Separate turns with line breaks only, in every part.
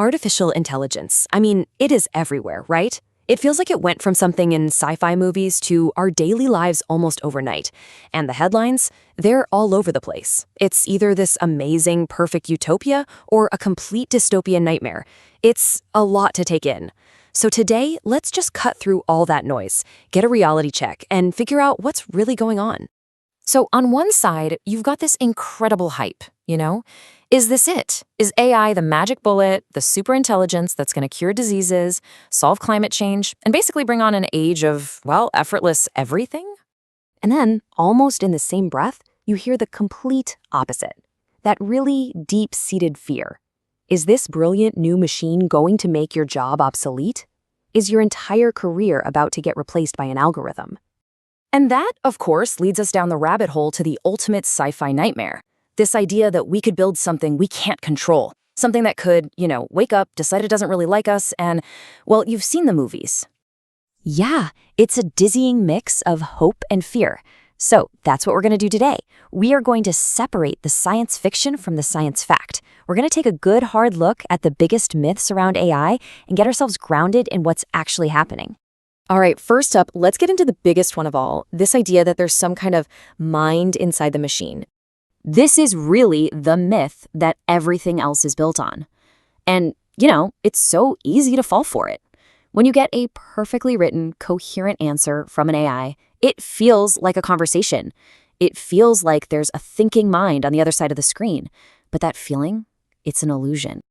Artificial intelligence. I mean, it is everywhere, right? It feels like it went from something in sci-fi movies to our daily lives almost overnight. And the headlines, they're all over the place. It's either this amazing, perfect utopia or a complete dystopian nightmare. It's a lot to take in. So today, let's just cut through all that noise, get a reality check, and figure out what's really going on. So on one side, you've got this incredible hype, you know? Is this it? Is AI the magic bullet, the super intelligence that's going to cure diseases, solve climate change, and basically bring on an age of, well, effortless everything? And then, almost in the same breath, you hear the complete opposite. That really deep-seated fear. Is this brilliant new machine going to make your job obsolete? Is your entire career about to get replaced by an algorithm? And that, of course, leads us down the rabbit hole to the ultimate sci-fi nightmare. This idea that we could build something we can't control. Something that could, wake up, decide it doesn't really like us, and, well, you've seen the movies. Yeah, it's a dizzying mix of hope and fear. So that's what we're going to do today. We are going to separate the science fiction from the science fact. We're going to take a good hard look at the biggest myths around AI and get ourselves grounded in what's actually happening. All right, first up, let's get into the biggest one of all, this idea that there's some kind of mind inside the machine. This is really the myth that everything else is built on. And, it's so easy to fall for it. When you get a perfectly written, coherent answer from an AI, it feels like a conversation. It feels like there's a thinking mind on the other side of the screen. But that feeling, it's an illusion.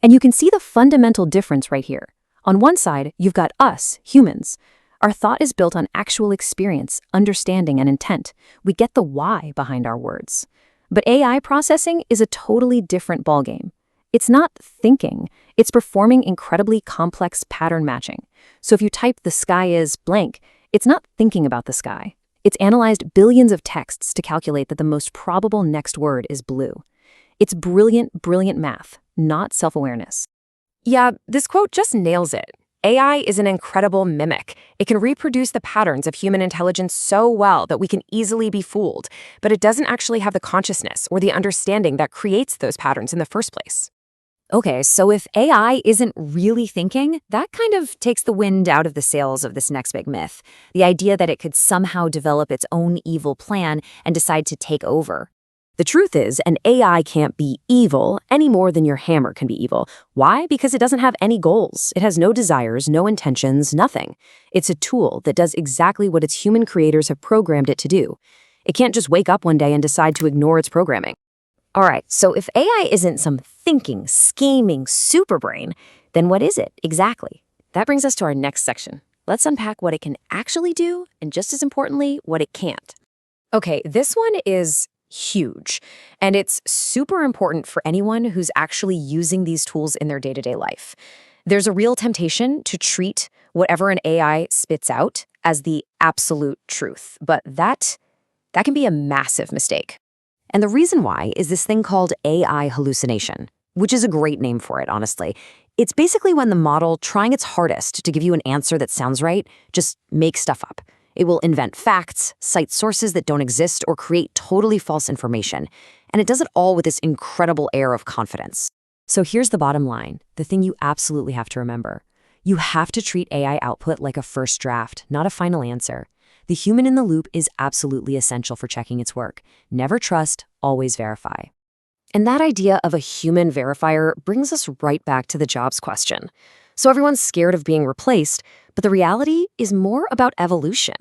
And you can see the fundamental difference right here. On one side, you've got us, humans. Our thought is built on actual experience, understanding, and intent. We get the why behind our words. But AI processing is a totally different ballgame. It's not thinking, it's performing incredibly complex pattern matching. So if you type "the sky is blank," it's not thinking about the sky. It's analyzed billions of texts to calculate that the most probable next word is blue. It's brilliant, brilliant math, not self-awareness. Yeah, this quote just nails it. AI is an incredible mimic. It can reproduce the patterns of human intelligence so well that we can easily be fooled, but it doesn't actually have the consciousness or the understanding that creates those patterns in the first place. Okay, so if AI isn't really thinking, that kind of takes the wind out of the sails of this next big myth, the idea that it could somehow develop its own evil plan and decide to take over. The truth is, an AI can't be evil any more than your hammer can be evil. Why? Because it doesn't have any goals. It has no desires, no intentions, nothing. It's a tool that does exactly what its human creators have programmed it to do. It can't just wake up one day and decide to ignore its programming. All right, so if AI isn't some thinking, scheming superbrain, then what is it exactly? That brings us to our next section. Let's unpack what it can actually do, and just as importantly, what it can't. Okay, this one is huge, and it's super important for anyone who's actually using these tools in their day-to-day life. There's a real temptation to treat whatever an AI spits out as the absolute truth, but that can be a massive mistake. And the reason why is this thing called AI hallucination, which is a great name for it, honestly. It's basically when the model, trying its hardest to give you an answer that sounds right, just makes stuff up. It will invent facts, cite sources that don't exist, or create totally false information. And it does it all with this incredible air of confidence. So here's the bottom line, the thing you absolutely have to remember. You have to treat AI output like a first draft, not a final answer. The human in the loop is absolutely essential for checking its work. Never trust, always verify. And that idea of a human verifier brings us right back to the jobs question. So everyone's scared of being replaced, but the reality is more about evolution.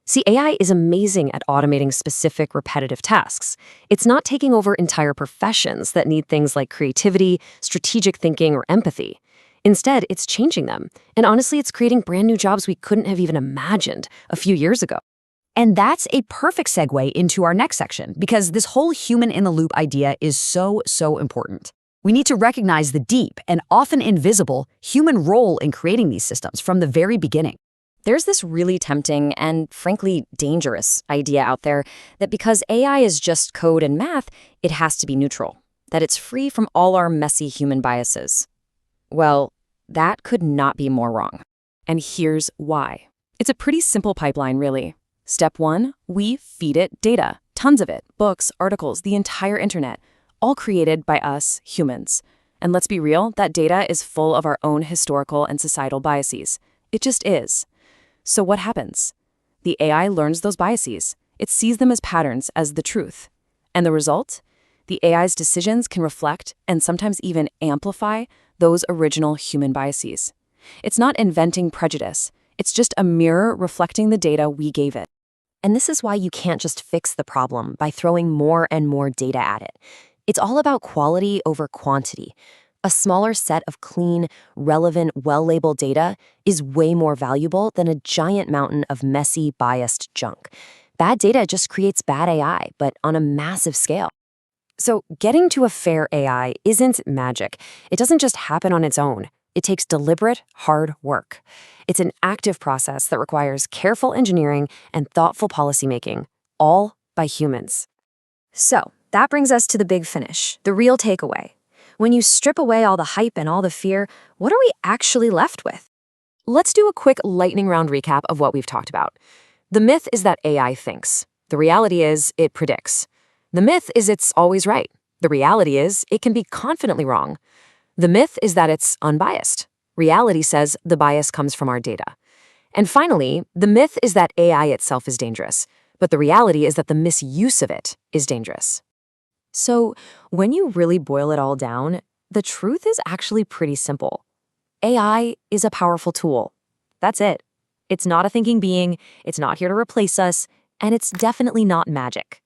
See, AI is amazing at automating specific repetitive tasks. It's not taking over entire professions that need things like creativity, strategic thinking, or empathy. Instead, it's changing them. And honestly, it's creating brand new jobs we couldn't have even imagined a few years ago. And that's a perfect segue into our next section, because this whole human-in-the-loop idea is so important. We need to recognize the deep and often invisible human role in creating these systems from the very beginning. There's this really tempting and, frankly, dangerous idea out there that because AI is just code and math, it has to be neutral, that it's free from all our messy human biases. Well, that could not be more wrong. And here's why. It's a pretty simple pipeline, really. Step 1, we feed it data, tons of it, books, articles, the entire internet, all created by us humans. And let's be real, that data is full of our own historical and societal biases. It just is. So what happens? The AI learns those biases. It sees them as patterns, as the truth. And the result? The AI's decisions can reflect and sometimes even amplify those original human biases. It's not inventing prejudice. It's just a mirror reflecting the data we gave it.
And this is why you can't just fix the problem by throwing more and more data at it. It's all about quality over quantity. A smaller set of clean, relevant, well-labeled data is way more valuable than a giant mountain of messy, biased junk. Bad data just creates bad AI, but on a massive scale. So getting to a fair AI isn't magic. It doesn't just happen on its own. It takes deliberate, hard work. It's an active process that requires careful engineering and thoughtful policymaking, all by humans. So that brings us to the big finish, the real takeaway. When you strip away all the hype and all the fear, what are we actually left with?
Let's do a quick lightning round recap of what we've talked about. The myth is that AI thinks. The reality is it predicts. The myth is it's always right. The reality is it can be confidently wrong. The myth is that it's unbiased. Reality says the bias comes from our data. And finally, the myth is that AI itself is dangerous, but the reality is that the misuse of it is dangerous.
So when you really boil it all down, the truth is actually pretty simple. AI is a powerful tool. That's it. It's not a thinking being, it's not here to replace us, and it's definitely not magic.